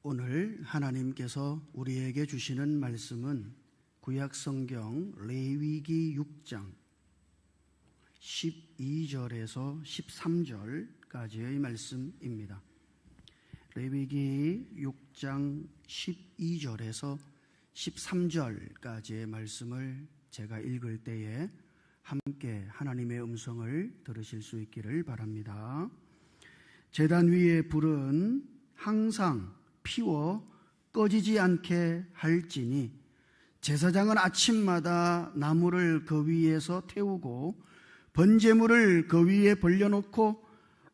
오늘 하나님께서 우리에게 주시는 말씀은 구약성경 레위기 6장 12절에서 13절까지의 말씀입니다. 레위기 6장 12절에서 13절까지의 말씀을 제가 읽을 때에 함께 하나님의 음성을 들으실 수 있기를 바랍니다. 제단 위의 불은 항상 피워 꺼지지 않게 할지니 제사장은 아침마다 나무를 그 위에서 태우고 번제물을 그 위에 벌려놓고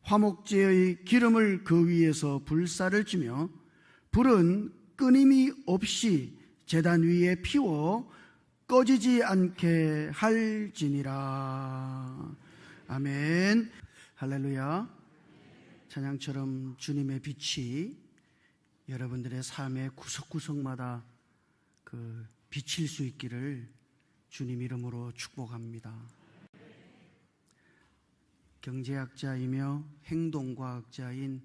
화목제의 기름을 그 위에서 불사를 지며 불은 끊임이 없이 제단 위에 피워 꺼지지 않게 할지니라. 아멘. 할렐루야. 찬양처럼 주님의 빛이 여러분들의 삶의 구석구석마다 비칠 수 있기를 주님 이름으로 축복합니다. 경제학자이며 행동과학자인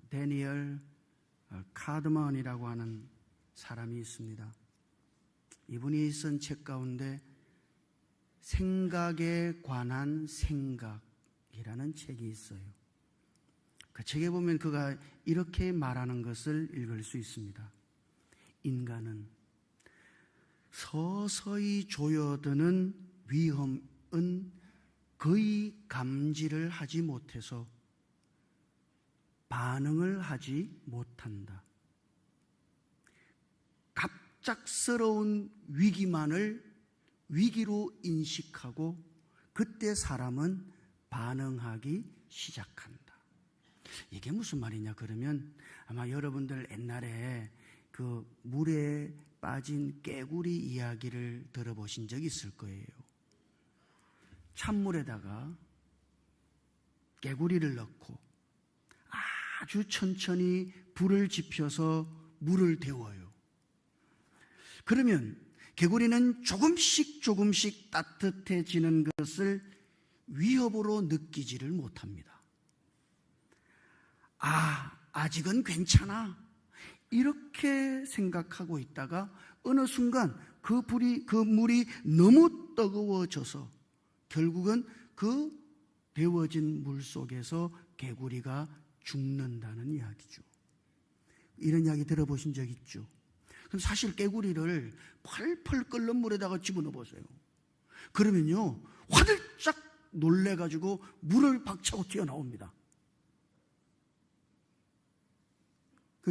데니얼 카드먼이라고 하는 사람이 있습니다. 이분이 쓴 책 가운데 생각에 관한 생각이라는 책이 있어요. 그 책에 보면 그가 이렇게 말하는 것을 읽을 수 있습니다. 인간은 서서히 조여드는 위험은 거의 감지를 하지 못해서 반응을 하지 못한다. 갑작스러운 위기만을 위기로 인식하고 그때 사람은 반응하기 시작한다. 이게 무슨 말이냐 그러면 아마 여러분들 옛날에 그 물에 빠진 깨구리 이야기를 들어보신 적 있을 거예요. 찬물에다가 깨구리를 넣고 아주 천천히 불을 지펴서 물을 데워요. 그러면 개구리는 조금씩 따뜻해지는 것을 위협으로 느끼지를 못합니다. 아직은 괜찮아. 이렇게 생각하고 있다가 어느 순간 그 물이 너무 뜨거워져서 결국은 그 데워진 물 속에서 개구리가 죽는다는 이야기죠. 이런 이야기 들어보신 적 있죠? 그럼 사실 개구리를 펄펄 끓는 물에다가 집어넣어 보세요. 그러면요 화들짝 놀래가지고 물을 박차고 튀어나옵니다.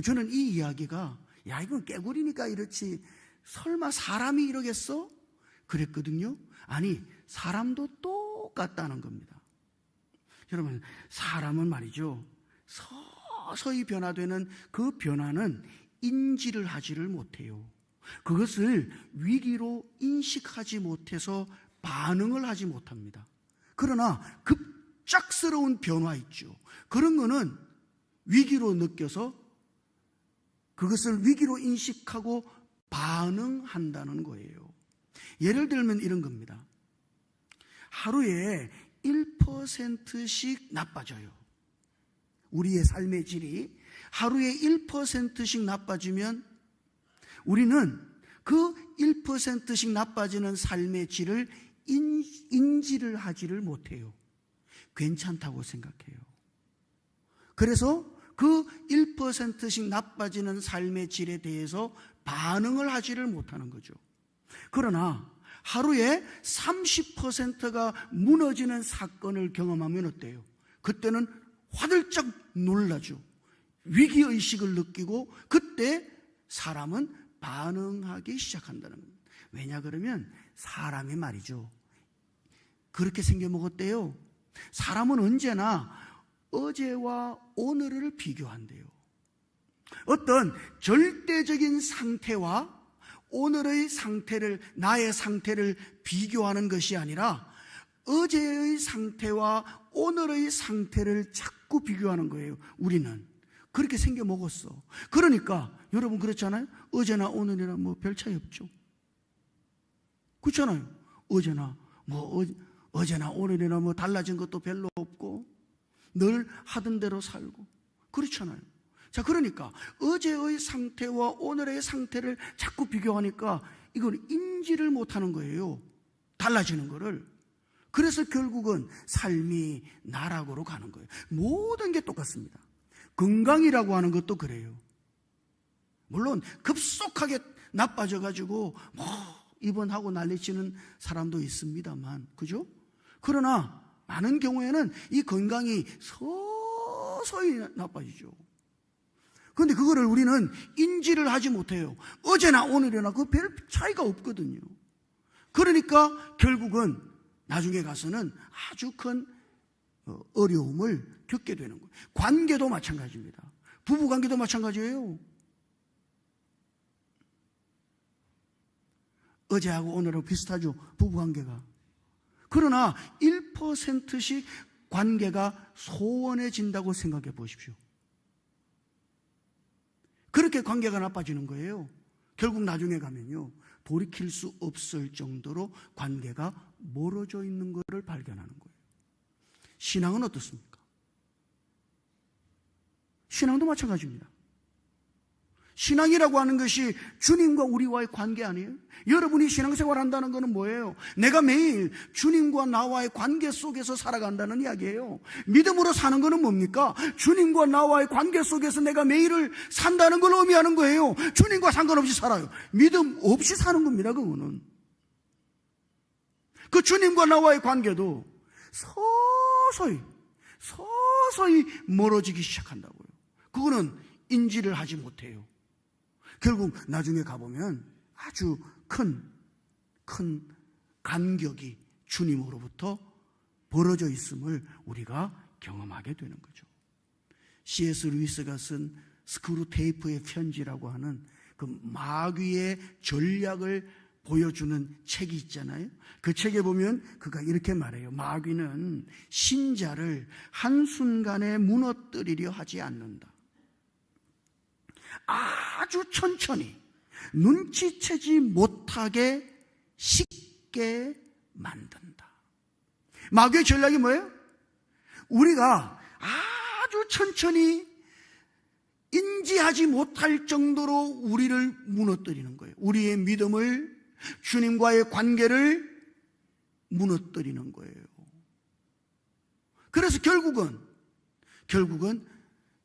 저는 이 이야기가 이건 깨구리니까 이렇지 설마 사람이 이러겠어? 그랬거든요. 아니 사람도 똑같다는 겁니다. 여러분 사람은 말이죠 서서히 변화되는 그 변화는 인지를 하지를 못해요. 그것을 위기로 인식하지 못해서 반응을 하지 못합니다. 그러나 급작스러운 변화 있죠. 그런 거는 위기로 느껴서 그것을 위기로 인식하고 반응한다는 거예요. 예를 들면 이런 겁니다. 하루에 1%씩 나빠져요. 우리의 삶의 질이 하루에 1%씩 나빠지면 우리는 그 1%씩 나빠지는 삶의 질을 인지를 하지를 못해요. 괜찮다고 생각해요. 그래서 그 1%씩 나빠지는 삶의 질에 대해서 반응을 하지를 못하는 거죠. 그러나 하루에 30%가 무너지는 사건을 경험하면 어때요? 그때는 화들짝 놀라죠. 위기의식을 느끼고 그때 사람은 반응하기 시작한다는 겁니다. 왜냐 그러면 사람이 말이죠 그렇게 생겨먹었대요. 사람은 언제나 어제와 오늘을 비교한대요. 어떤 절대적인 상태와 오늘의 상태를, 나의 상태를 비교하는 것이 아니라 어제의 상태와 오늘의 상태를 자꾸 비교하는 거예요. 우리는 그렇게 생겨 먹었어. 그러니까 여러분 그렇잖아요. 어제나 오늘이나 별 차이 없죠. 그렇잖아요. 어제나 오늘이나 달라진 것도 별로 없고 늘 하던 대로 살고 그렇잖아요. 자, 그러니까 어제의 상태와 오늘의 상태를 자꾸 비교하니까 이걸 인지를 못하는 거예요. 달라지는 거를. 그래서 결국은 삶이 나락으로 가는 거예요. 모든 게 똑같습니다. 건강이라고 하는 것도 그래요. 물론 급속하게 나빠져가지고 입원하고 난리치는 사람도 있습니다만, 그죠? 그러나 많은 경우에는 이 건강이 서서히 나빠지죠. 그런데 그거를 우리는 인지를 하지 못해요. 어제나 오늘이나 그 별 차이가 없거든요. 그러니까 결국은 나중에 가서는 아주 큰 어려움을 겪게 되는 거예요. 관계도 마찬가지입니다. 부부관계도 마찬가지예요. 어제하고 오늘하고 비슷하죠, 부부관계가. 그러나 1%씩 관계가 소원해진다고 생각해 보십시오. 그렇게 관계가 나빠지는 거예요. 결국 나중에 가면요, 돌이킬 수 없을 정도로 관계가 멀어져 있는 것을 발견하는 거예요. 신앙은 어떻습니까? 신앙도 마찬가지입니다. 신앙이라고 하는 것이 주님과 우리와의 관계 아니에요? 여러분이 신앙생활 한다는 것은 뭐예요? 내가 매일 주님과 나와의 관계 속에서 살아간다는 이야기예요. 믿음으로 사는 것은 뭡니까? 주님과 나와의 관계 속에서 내가 매일을 산다는 걸 의미하는 거예요. 주님과 상관없이 살아요. 믿음 없이 사는 겁니다, 그거는. 그 주님과 나와의 관계도 서서히 멀어지기 시작한다고요. 그거는 인지를 하지 못해요. 결국 나중에 가보면 아주 큰 간격이 주님으로부터 벌어져 있음을 우리가 경험하게 되는 거죠. C.S. 루이스가 쓴 스크루테이프의 편지라고 하는 그 마귀의 전략을 보여주는 책이 있잖아요. 그 책에 보면 그가 이렇게 말해요. 마귀는 신자를 한순간에 무너뜨리려 하지 않는다. 아주 천천히 눈치채지 못하게 쉽게 만든다. 마귀의 전략이 뭐예요? 우리가 아주 천천히 인지하지 못할 정도로 우리를 무너뜨리는 거예요. 우리의 믿음을, 주님과의 관계를 무너뜨리는 거예요. 그래서 결국은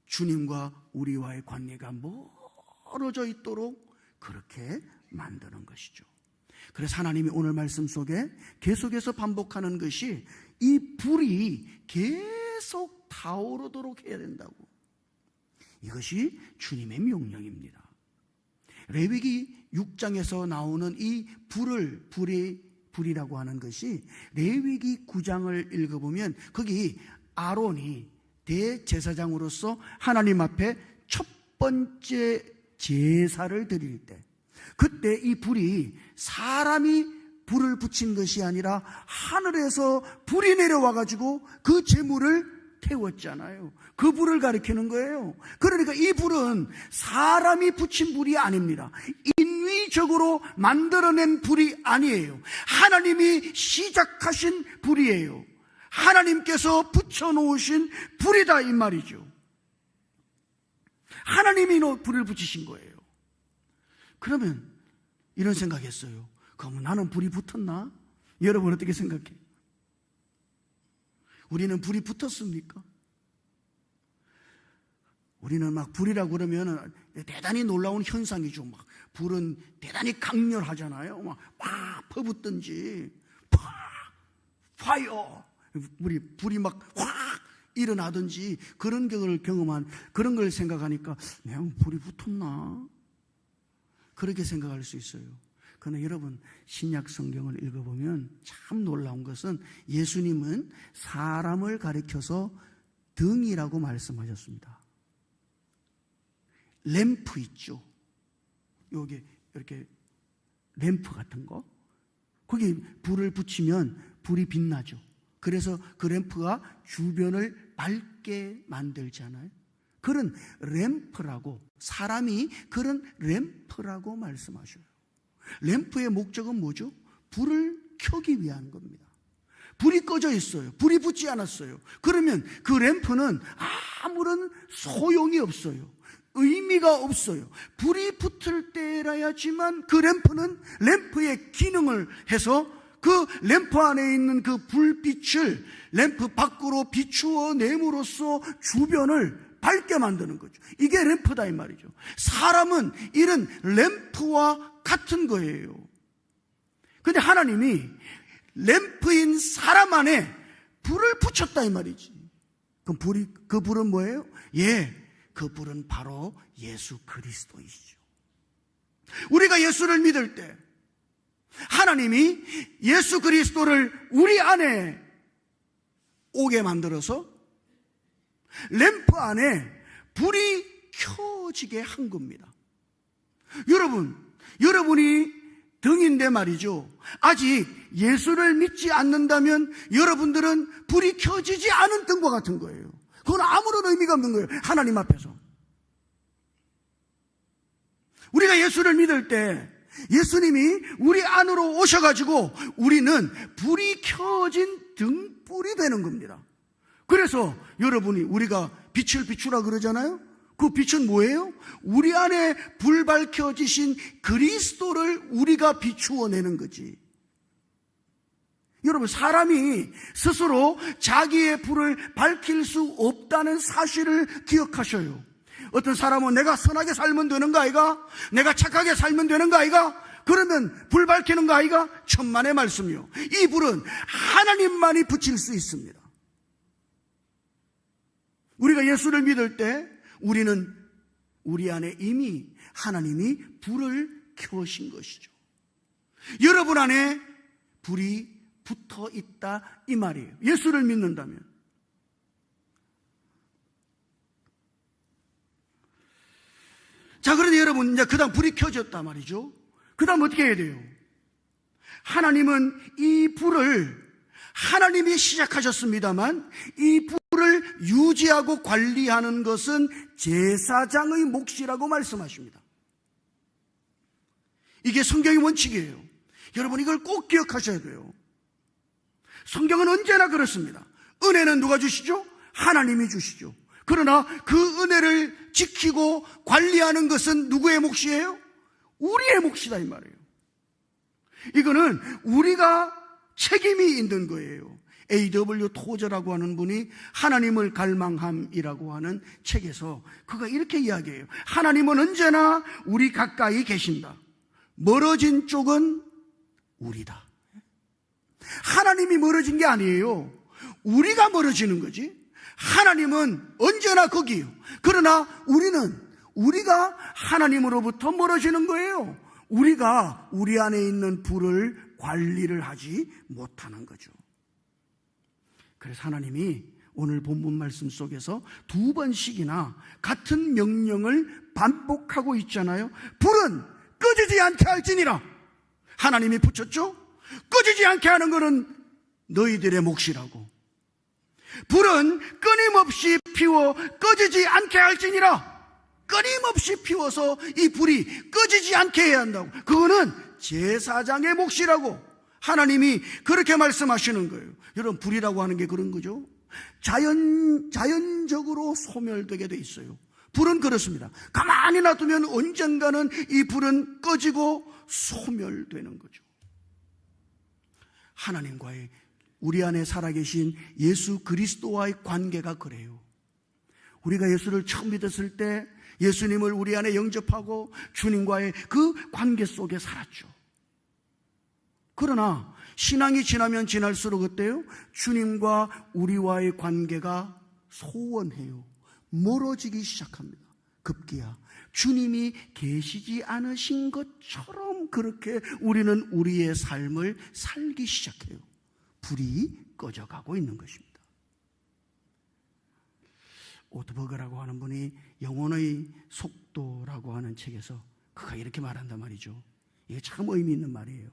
주님과 우리와의 관계가 멀어져 있도록 그렇게 만드는 것이죠. 그래서 하나님이 오늘 말씀 속에 계속해서 반복하는 것이 이 불이 계속 타오르도록 해야 된다고. 이것이 주님의 명령입니다. 레위기 6장에서 나오는 이 불이라고 하는 것이 레위기 9장을 읽어보면 거기 아론이 대제사장으로서 하나님 앞에 첫 번째 제사를 드릴 때, 그때 이 불이 사람이 불을 붙인 것이 아니라 하늘에서 불이 내려와가지고 그 제물을 태웠잖아요. 그 불을 가리키는 거예요. 그러니까 이 불은 사람이 붙인 불이 아닙니다. 인위적으로 만들어낸 불이 아니에요. 하나님이 시작하신 불이에요. 하나님께서 붙여놓으신 불이다, 이 말이죠. 하나님이 불을 붙이신 거예요. 그러면 이런 생각했어요. 그럼 나는 불이 붙었나? 여러분 어떻게 생각해요? 우리는 불이 붙었습니까? 우리는 막 불이라고 그러면 대단히 놀라운 현상이죠. 막 불은 대단히 강렬하잖아요. 막 퍼붓든지 파이어, 불이 막 확 일어나든지 그런 걸 경험한, 그런 걸 생각하니까 내가 불이 붙었나? 그렇게 생각할 수 있어요. 그러나 여러분, 신약 성경을 읽어보면 참 놀라운 것은 예수님은 사람을 가리켜서 등이라고 말씀하셨습니다. 램프 있죠. 여기 이렇게 램프 같은 거, 거기 불을 붙이면 불이 빛나죠. 그래서 그 램프가 주변을 밝게 만들잖아요. 그런 램프라고, 사람이 그런 램프라고 말씀하셔요. 램프의 목적은 뭐죠? 불을 켜기 위한 겁니다. 불이 꺼져 있어요. 불이 붙지 않았어요. 그러면 그 램프는 아무런 소용이 없어요. 의미가 없어요. 불이 붙을 때라야지만 그 램프는 램프의 기능을 해서 그 램프 안에 있는 그 불빛을 램프 밖으로 비추어 내므로써 주변을 밝게 만드는 거죠. 이게 램프다 이 말이죠. 사람은 이런 램프와 같은 거예요. 근데 하나님이 램프인 사람 안에 불을 붙였다 이 말이지. 그럼 그 불은 뭐예요? 그 불은 바로 예수 그리스도이시죠. 우리가 예수를 믿을 때 하나님이 예수 그리스도를 우리 안에 오게 만들어서 램프 안에 불이 켜지게 한 겁니다. 여러분이 등인데 말이죠. 아직 예수를 믿지 않는다면 여러분들은 불이 켜지지 않은 등과 같은 거예요. 그건 아무런 의미가 없는 거예요. 하나님 앞에서. 우리가 예수를 믿을 때 예수님이 우리 안으로 오셔가지고 우리는 불이 켜진 등불이 되는 겁니다. 그래서 여러분이 우리가 빛을 비추라 그러잖아요. 그 빛은 뭐예요? 우리 안에 불 밝혀지신 그리스도를 우리가 비추어내는 거지. 여러분, 사람이 스스로 자기의 불을 밝힐 수 없다는 사실을 기억하셔요. 어떤 사람은 내가 선하게 살면 되는 거 아이가? 내가 착하게 살면 되는 거 아이가? 그러면 불 밝히는 거 아이가? 천만의 말씀이요. 이 불은 하나님만이 붙일 수 있습니다. 우리가 예수를 믿을 때 우리는 우리 안에 이미 하나님이 불을 켜신 것이죠. 여러분 안에 불이 붙어 있다 이 말이에요. 예수를 믿는다면. 자, 그런데 여러분 이제 그다음 불이 켜졌단 말이죠. 그다음 어떻게 해야 돼요? 하나님은 이 불을 하나님이 시작하셨습니다만 이 불을 유지하고 관리하는 것은 제사장의 몫이라고 말씀하십니다. 이게 성경의 원칙이에요. 여러분 이걸 꼭 기억하셔야 돼요. 성경은 언제나 그렇습니다. 은혜는 누가 주시죠? 하나님이 주시죠. 그러나 그 은혜를 지키고 관리하는 것은 누구의 몫이에요? 우리의 몫이다 이 말이에요. 이거는 우리가 책임이 있는 거예요. A.W. 토저라고 하는 분이 하나님을 갈망함이라고 하는 책에서 그가 이렇게 이야기해요. 하나님은 언제나 우리 가까이 계신다. 멀어진 쪽은 우리다. 하나님이 멀어진 게 아니에요. 우리가 멀어지는 거지. 하나님은 언제나 거기요. 그러나 우리가 하나님으로부터 멀어지는 거예요. 우리가 우리 안에 있는 불을 관리를 하지 못하는 거죠. 그래서 하나님이 오늘 본문 말씀 속에서 2번씩이나 같은 명령을 반복하고 있잖아요. 불은 꺼지지 않게 할지니라. 하나님이 붙였죠? 꺼지지 않게 하는 것은 너희들의 몫이라고. 불은 끊임없이 피워 꺼지지 않게 할지니라. 끊임없이 피워서 이 불이 꺼지지 않게 해야 한다고. 그거는 제사장의 몫이라고 하나님이 그렇게 말씀하시는 거예요. 여러분, 불이라고 하는 게 그런 거죠. 자연적으로 소멸되게 돼 있어요. 불은 그렇습니다. 가만히 놔두면 언젠가는 이 불은 꺼지고 소멸되는 거죠. 하나님과의 우리 안에 살아계신 예수 그리스도와의 관계가 그래요. 우리가 예수를 처음 믿었을 때 예수님을 우리 안에 영접하고 주님과의 그 관계 속에 살았죠. 그러나 신앙이 지나면 지날수록 어때요? 주님과 우리와의 관계가 소원해요. 멀어지기 시작합니다. 급기야 주님이 계시지 않으신 것처럼 그렇게 우리는 우리의 삶을 살기 시작해요. 불이 꺼져가고 있는 것입니다. 오트버그라고 하는 분이 영혼의 속도라고 하는 책에서 그가 이렇게 말한단 말이죠. 이게 참 의미 있는 말이에요.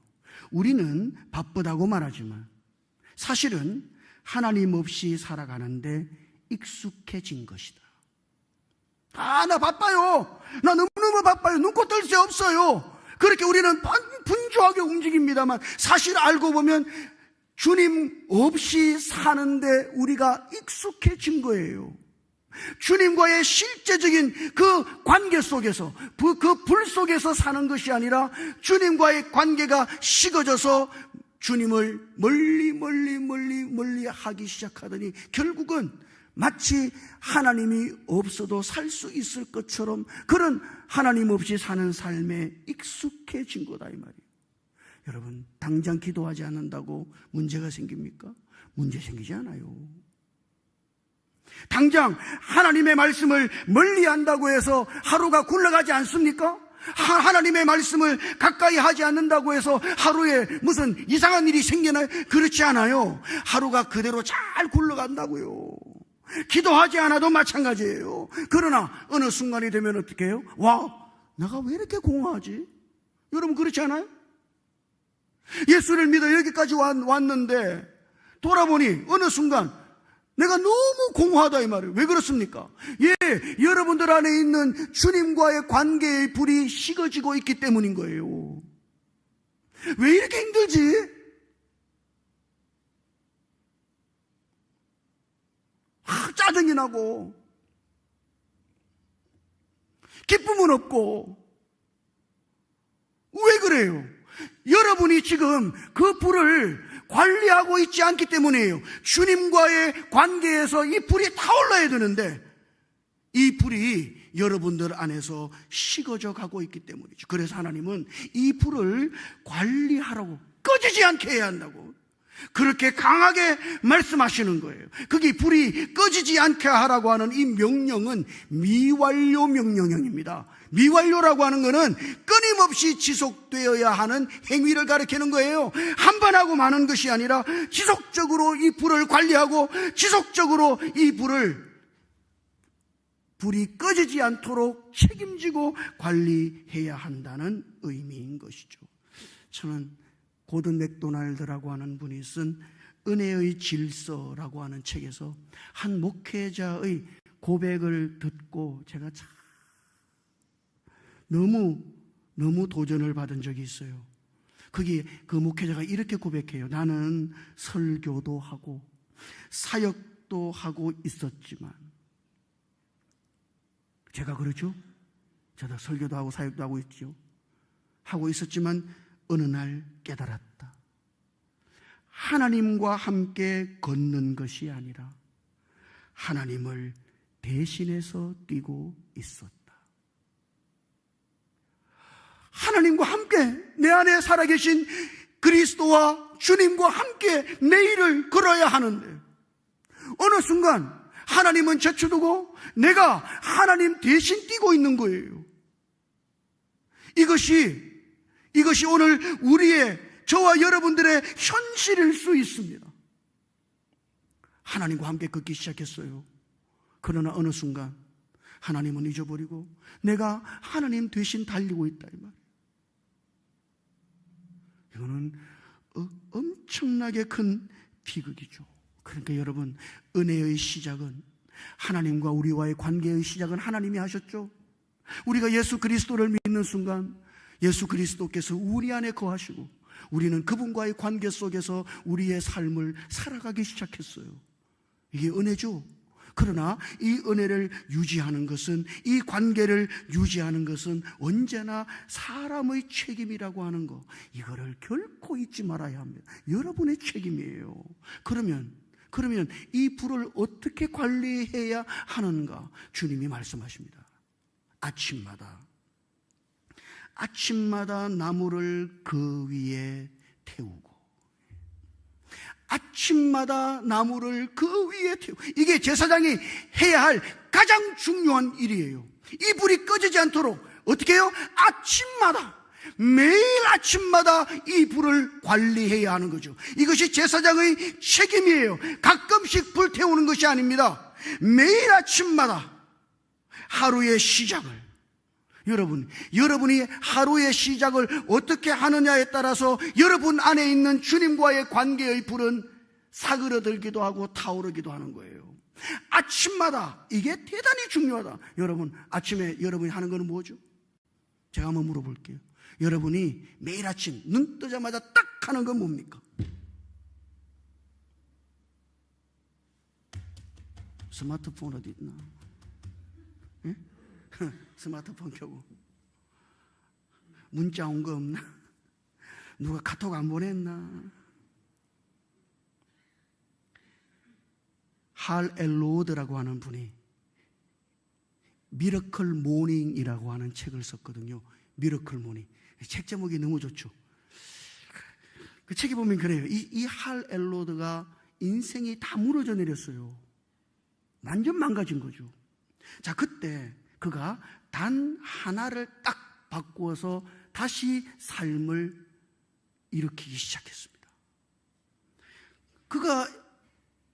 우리는 바쁘다고 말하지만 사실은 하나님 없이 살아가는데 익숙해진 것이다. 나 바빠요. 나 너무너무 바빠요. 눈코 뜰 새 없어요. 그렇게 우리는 분주하게 움직입니다만 사실 알고 보면 주님 없이 사는데 우리가 익숙해진 거예요. 주님과의 실제적인 그 관계 속에서, 그 불 속에서 사는 것이 아니라 주님과의 관계가 식어져서 주님을 멀리 하기 시작하더니 결국은 마치 하나님이 없어도 살 수 있을 것처럼 그런 하나님 없이 사는 삶에 익숙해진 거다, 이 말이에요. 여러분, 당장 기도하지 않는다고 문제가 생깁니까? 문제 생기지 않아요. 당장 하나님의 말씀을 멀리 한다고 해서 하루가 굴러가지 않습니까? 하나님의 말씀을 가까이 하지 않는다고 해서 하루에 무슨 이상한 일이 생기나요? 그렇지 않아요. 하루가 그대로 잘 굴러간다고요. 기도하지 않아도 마찬가지예요. 그러나 어느 순간이 되면 어떻게 해요? 와, 내가 왜 이렇게 공허하지? 여러분, 그렇지 않아요? 예수를 믿어 여기까지 왔는데 돌아보니 어느 순간 내가 너무 공허하다, 이 말이에요. 왜 그렇습니까? 여러분들 안에 있는 주님과의 관계의 불이 식어지고 있기 때문인 거예요. 왜 이렇게 힘들지? 짜증이 나고 기쁨은 없고. 왜 그래요? 여러분이 지금 그 불을 관리하고 있지 않기 때문이에요. 주님과의 관계에서 이 불이 타올라야 되는데 이 불이 여러분들 안에서 식어져 가고 있기 때문이죠. 그래서 하나님은 이 불을 관리하라고, 꺼지지 않게 해야 한다고 그렇게 강하게 말씀하시는 거예요. 그게 불이 꺼지지 않게 하라고 하는 이 명령은 미완료 명령형입니다. 미완료라고 하는 것은 끊임없이 지속되어야 하는 행위를 가리키는 거예요. 한 번 하고 마는 것이 아니라 지속적으로 이 불을 관리하고 지속적으로 이 불이 꺼지지 않도록 책임지고 관리해야 한다는 의미인 것이죠. 저는 고든 맥도날드라고 하는 분이 쓴 은혜의 질서라고 하는 책에서 한 목회자의 고백을 듣고 제가 참 너무 도전을 받은 적이 있어요. 거기에 그 목회자가 이렇게 고백해요. 나는 설교도 하고 사역도 하고 있었지만, 제가 그렇죠? 저도 설교도 하고 사역도 하고 있죠. 하고 있었지만 어느 날 깨달았다. 하나님과 함께 걷는 것이 아니라 하나님을 대신해서 뛰고 있었다. 하나님과 함께 내 안에 살아계신 그리스도와 주님과 함께 내 일을 걸어야 하는데 어느 순간 하나님은 제쳐두고 내가 하나님 대신 뛰고 있는 거예요. 이것이 오늘 저와 여러분들의 현실일 수 있습니다. 하나님과 함께 걷기 시작했어요. 그러나 어느 순간 하나님은 잊어버리고 내가 하나님 대신 달리고 있다, 이 말이에요. 이거는 엄청나게 큰 비극이죠. 그러니까 여러분, 은혜의 시작은, 하나님과 우리와의 관계의 시작은 하나님이 하셨죠. 우리가 예수 그리스도를 믿는 순간 예수 그리스도께서 우리 안에 거하시고 우리는 그분과의 관계 속에서 우리의 삶을 살아가기 시작했어요. 이게 은혜죠. 그러나 이 은혜를 유지하는 것은, 이 관계를 유지하는 것은 언제나 사람의 책임이라고 하는 거, 이거를 결코 잊지 말아야 합니다. 여러분의 책임이에요. 그러면 이 불을 어떻게 관리해야 하는가? 주님이 말씀하십니다. 아침마다 나무를 그 위에 태우고, 아침마다 나무를 그 위에 태우고, 이게 제사장이 해야 할 가장 중요한 일이에요. 이 불이 꺼지지 않도록 어떻게 해요? 매일 아침마다 이 불을 관리해야 하는 거죠. 이것이 제사장의 책임이에요. 가끔씩 불 태우는 것이 아닙니다. 매일 아침마다 하루의 시작을, 여러분이 하루의 시작을 어떻게 하느냐에 따라서 여러분 안에 있는 주님과의 관계의 불은 사그러들기도 하고 타오르기도 하는 거예요. 아침마다, 이게 대단히 중요하다. 여러분, 아침에 여러분이 하는 거는 뭐죠? 제가 한번 물어볼게요. 여러분이 매일 아침 눈 뜨자마자 딱 하는 건 뭡니까? 스마트폰 어디 있나? 스마트폰 켜고 문자 온 거 없나? 누가 카톡 안 보냈나? 할 엘로드라고 하는 분이 미러클 모닝이라고 하는 책을 썼거든요. 미러클 모닝. 책 제목이 너무 좋죠. 그 책에 보면 그래요. 이 할 엘로드가 인생이 다 무너져 내렸어요. 완전 망가진 거죠. 자, 그때 그가 단 하나를 딱 바꾸어서 다시 삶을 일으키기 시작했습니다. 그가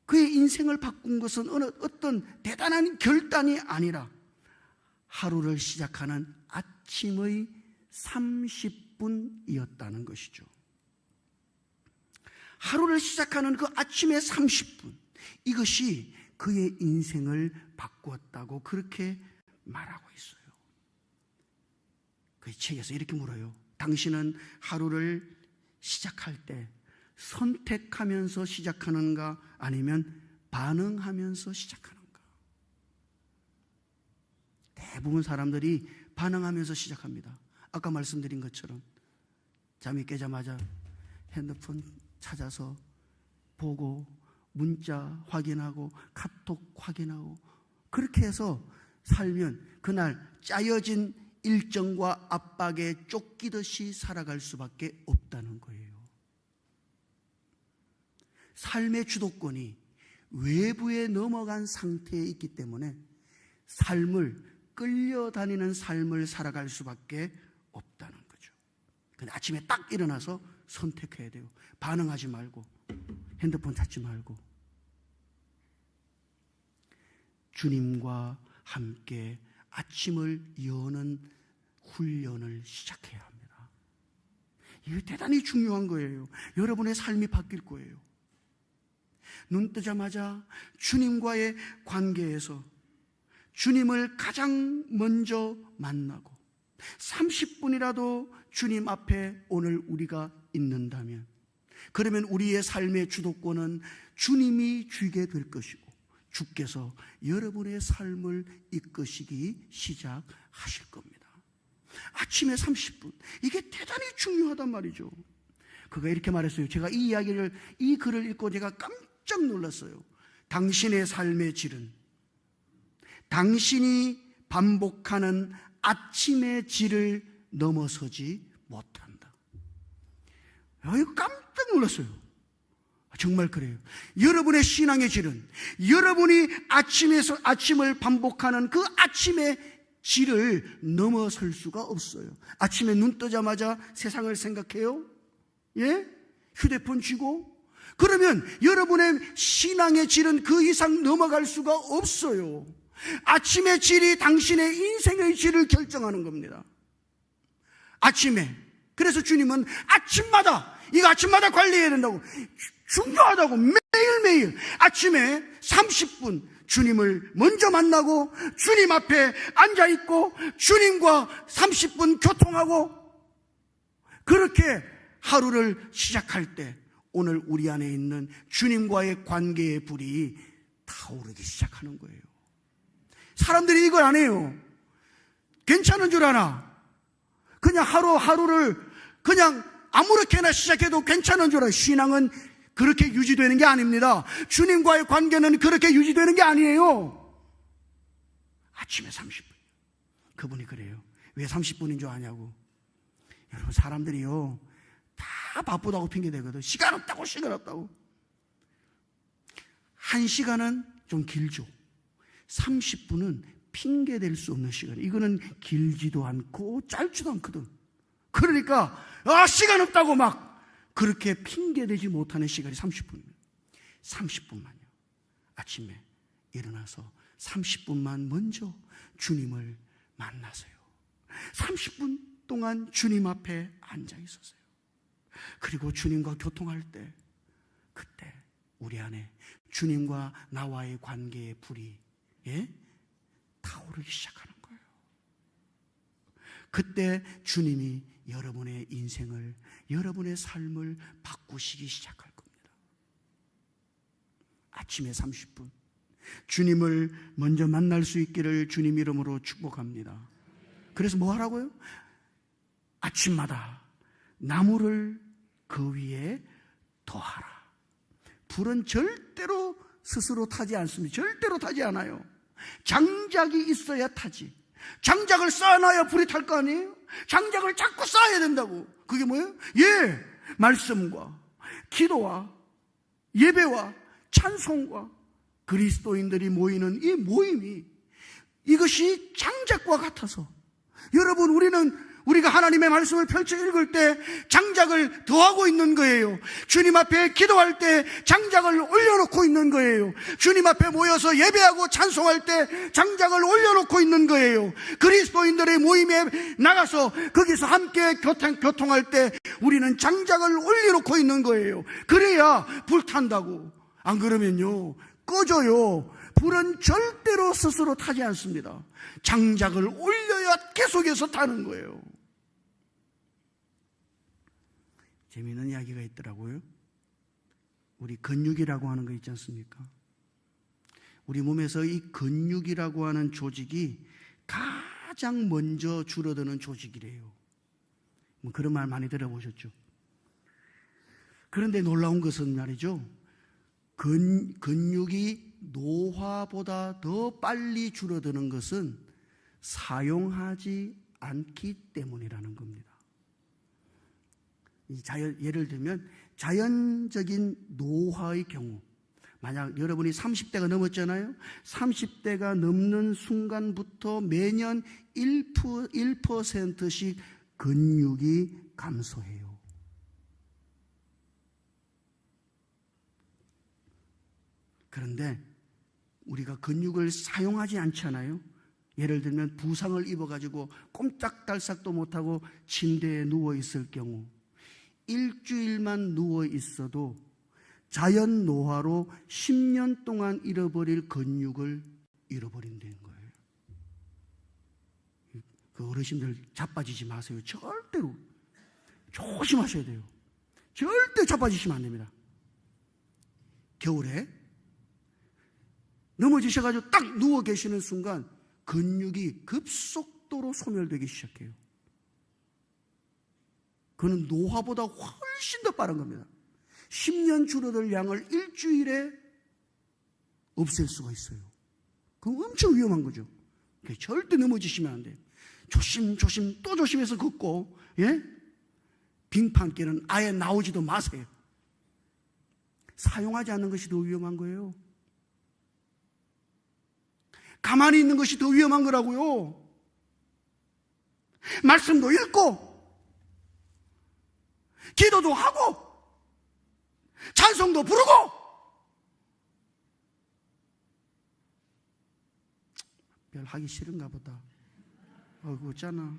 그의 인생을 바꾼 것은 어떤 대단한 결단이 아니라 하루를 시작하는 아침의 30분이었다는 것이죠. 하루를 시작하는 그 아침의 30분, 이것이 그의 인생을 바꾸었다고 그렇게 말하고 있어요. 그 책에서 이렇게 물어요. 당신은 하루를 시작할 때 선택하면서 시작하는가 아니면 반응하면서 시작하는가? 대부분 사람들이 반응하면서 시작합니다. 아까 말씀드린 것처럼 잠이 깨자마자 핸드폰 찾아서 보고 문자 확인하고 카톡 확인하고 그렇게 해서 살면 그날 짜여진 일정과 압박에 쫓기듯이 살아갈 수밖에 없다는 거예요. 삶의 주도권이 외부에 넘어간 상태에 있기 때문에 끌려다니는 삶을 살아갈 수밖에 없다는 거죠. 근데 아침에 딱 일어나서 선택해야 돼요. 반응하지 말고 핸드폰 찾지 말고 주님과 함께 아침을 여는 훈련을 시작해야 합니다. 이게 대단히 중요한 거예요. 여러분의 삶이 바뀔 거예요. 눈 뜨자마자 주님과의 관계에서 주님을 가장 먼저 만나고 30분이라도 주님 앞에 오늘 우리가 있는다면 그러면 우리의 삶의 주도권은 주님이 쥐게 될 것이고 주께서 여러분의 삶을 이끄시기 시작하실 겁니다. 아침에 30분, 이게 대단히 중요하단 말이죠. 그가 이렇게 말했어요. 제가 이 글을 읽고 제가 깜짝 놀랐어요. 당신의 삶의 질은 당신이 반복하는 아침의 질을 넘어서지 못한다. 이거 깜짝 놀랐어요. 정말 그래요. 여러분의 신앙의 질은 여러분이 아침을 반복하는 그 아침의 질을 넘어설 수가 없어요. 아침에 눈 뜨자마자 세상을 생각해요. 예? 휴대폰 쥐고 그러면 여러분의 신앙의 질은 그 이상 넘어갈 수가 없어요. 아침의 질이 당신의 인생의 질을 결정하는 겁니다. 아침에. 그래서 주님은 아침마다 관리해야 된다고, 중요하다고 매일매일 아침에 30분 주님을 먼저 만나고 주님 앞에 앉아있고 주님과 30분 교통하고 그렇게 하루를 시작할 때 오늘 우리 안에 있는 주님과의 관계의 불이 타오르기 시작하는 거예요. 사람들이 이걸 안 해요. 괜찮은 줄 아나. 그냥 하루를 그냥 아무렇게나 시작해도 괜찮은 줄 알아요. 신앙은 그렇게 유지되는 게 아닙니다. 주님과의 관계는 그렇게 유지되는 게 아니에요. 아침에 30분. 그분이 그래요. 왜 30분인 줄 아냐고. 여러분, 사람들이요 다 바쁘다고 핑계대거든. 시간 없다고. 1시간은 좀 길죠. 30분은 핑계댈 수 없는 시간이에요. 이거는 길지도 않고 짧지도 않거든. 그러니까 시간 없다고 막 그렇게 핑계대지 못하는 시간이 30분입니다. 30분만요. 아침에 일어나서 30분만 먼저 주님을 만나세요. 30분 동안 주님 앞에 앉아 있으세요. 그리고 주님과 교통할 때 그때 우리 안에 주님과 나와의 관계의 불이 타오르기 시작하는 거예요. 그때 주님이 여러분의 인생을, 여러분의 삶을 바꾸시기 시작할 겁니다. 아침에 30분 주님을 먼저 만날 수 있기를 주님 이름으로 축복합니다. 그래서 뭐 하라고요? 아침마다 나무를 그 위에 더하라. 불은 절대로 스스로 타지 않습니다. 절대로 타지 않아요. 장작이 있어야 타지. 장작을 쌓아놔야 불이 탈 거 아니에요? 장작을 자꾸 쌓아야 된다고. 그게 뭐예요? 말씀과 기도와 예배와 찬송과 그리스도인들이 모이는 이 모임이, 이것이 장작과 같아서, 여러분, 우리가 하나님의 말씀을 펼쳐 읽을 때 장작을 더하고 있는 거예요. 주님 앞에 기도할 때 장작을 올려놓고 있는 거예요. 주님 앞에 모여서 예배하고 찬송할 때 장작을 올려놓고 있는 거예요. 그리스도인들의 모임에 나가서 거기서 함께 교통할 때 우리는 장작을 올려놓고 있는 거예요. 그래야 불탄다고. 안 그러면요, 꺼져요. 불은 절대로 스스로 타지 않습니다. 장작을 올려야 계속해서 타는 거예요. 재미있는 이야기가 있더라고요. 우리 근육이라고 하는 거 있지 않습니까? 우리 몸에서 이 근육이라고 하는 조직이 가장 먼저 줄어드는 조직이래요. 뭐 그런 말 많이 들어보셨죠? 그런데 놀라운 것은 말이죠, 근육이 노화보다 더 빨리 줄어드는 것은 사용하지 않기 때문이라는 겁니다. 예를 들면 자연적인 노화의 경우, 만약 여러분이 30대가 넘었잖아요. 30대가 넘는 순간부터 매년 1%씩 근육이 감소해요. 그런데 우리가 근육을 사용하지 않잖아요. 예를 들면 부상을 입어가지고 꼼짝달싹도 못하고 침대에 누워있을 경우, 일주일만 누워있어도 자연 노화로 10년 동안 잃어버릴 근육을 잃어버린다는 거예요. 그 어르신들 자빠지지 마세요. 절대로 조심하셔야 돼요. 절대 자빠지시면 안 됩니다. 겨울에 넘어지셔가지고 딱 누워 계시는 순간 근육이 급속도로 소멸되기 시작해요. 그는 노화보다 훨씬 더 빠른 겁니다. 10년 줄어들 양을 일주일에 없앨 수가 있어요. 그건 엄청 위험한 거죠. 절대 넘어지시면 안 돼요. 조심조심 또 조심해서 걷고, 빙판길은 아예 나오지도 마세요. 사용하지 않는 것이 더 위험한 거예요. 가만히 있는 것이 더 위험한 거라고요. 말씀도 읽고 기도도 하고 찬송도 부르고, 별 하기 싫은가 보다. 그렇잖아.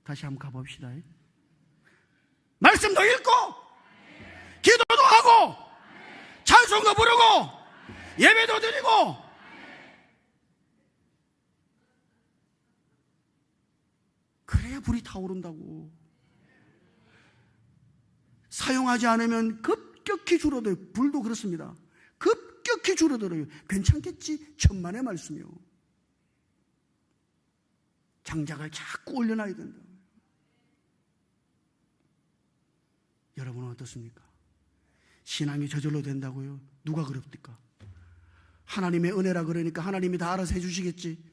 다시 한번 가봅시다. 말씀도 읽고 기도도 하고 찬송도 부르고 예배도 드리고, 그래야 불이 타오른다고. 사용하지 않으면 급격히 줄어들어요. 불도 그렇습니다. 급격히 줄어들어요. 괜찮겠지? 천만의 말씀이요. 장작을 자꾸 올려놔야 된다. 여러분은 어떻습니까? 신앙이 저절로 된다고요? 누가 그럽니까? 하나님의 은혜라 그러니까 하나님이 다 알아서 해주시겠지.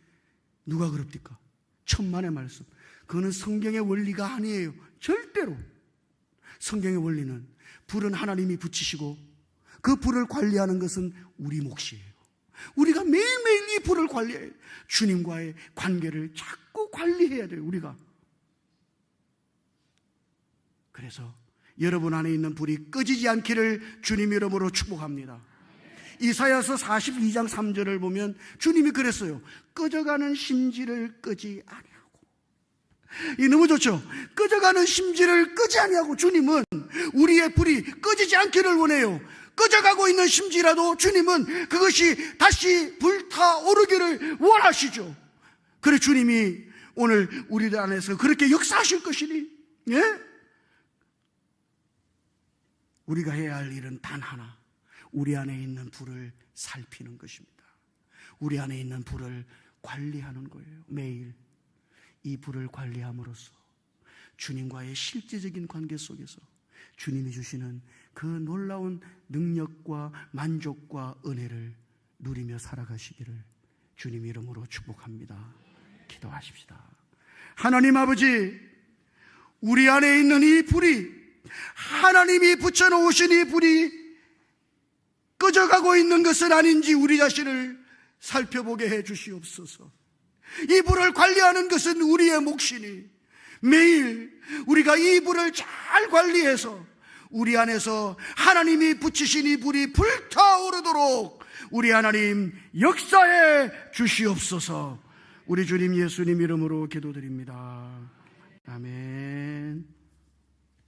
누가 그럽니까? 천만의 말씀. 그거는 성경의 원리가 아니에요. 절대로. 성경의 원리는 불은 하나님이 붙이시고 그 불을 관리하는 것은 우리 몫이에요. 우리가 매일매일 이 불을 관리해요. 주님과의 관계를 자꾸 관리해야 돼요, 우리가. 그래서 여러분 안에 있는 불이 꺼지지 않기를 주님 이름으로 축복합니다. 이사야서 42장 3절을 보면 주님이 그랬어요. 꺼져가는 심지를 끄지 아니하고. 이 너무 좋죠? 꺼져가는 심지를 끄지 아니하고, 주님은 우리의 불이 꺼지지 않기를 원해요. 꺼져가고 있는 심지라도 주님은 그것이 다시 불타오르기를 원하시죠. 그래 주님이 오늘 우리들 안에서 그렇게 역사하실 것이니, 우리가 해야 할 일은 단 하나, 우리 안에 있는 불을 살피는 것입니다. 우리 안에 있는 불을 관리하는 거예요. 매일 이 불을 관리함으로써 주님과의 실제적인 관계 속에서 주님이 주시는 그 놀라운 능력과 만족과 은혜를 누리며 살아가시기를 주님 이름으로 축복합니다. 기도하십시다. 하나님 아버지, 우리 안에 있는 이 불이, 하나님이 붙여놓으신 이 불이 꺼져가고 있는 것은 아닌지 우리 자신을 살펴보게 해 주시옵소서. 이 불을 관리하는 것은 우리의 몫이니 매일 우리가 이 불을 잘 관리해서 우리 안에서 하나님이 붙이신 이 불이 불타오르도록 우리 하나님 역사해 주시옵소서. 우리 주님 예수님 이름으로 기도드립니다. 아멘.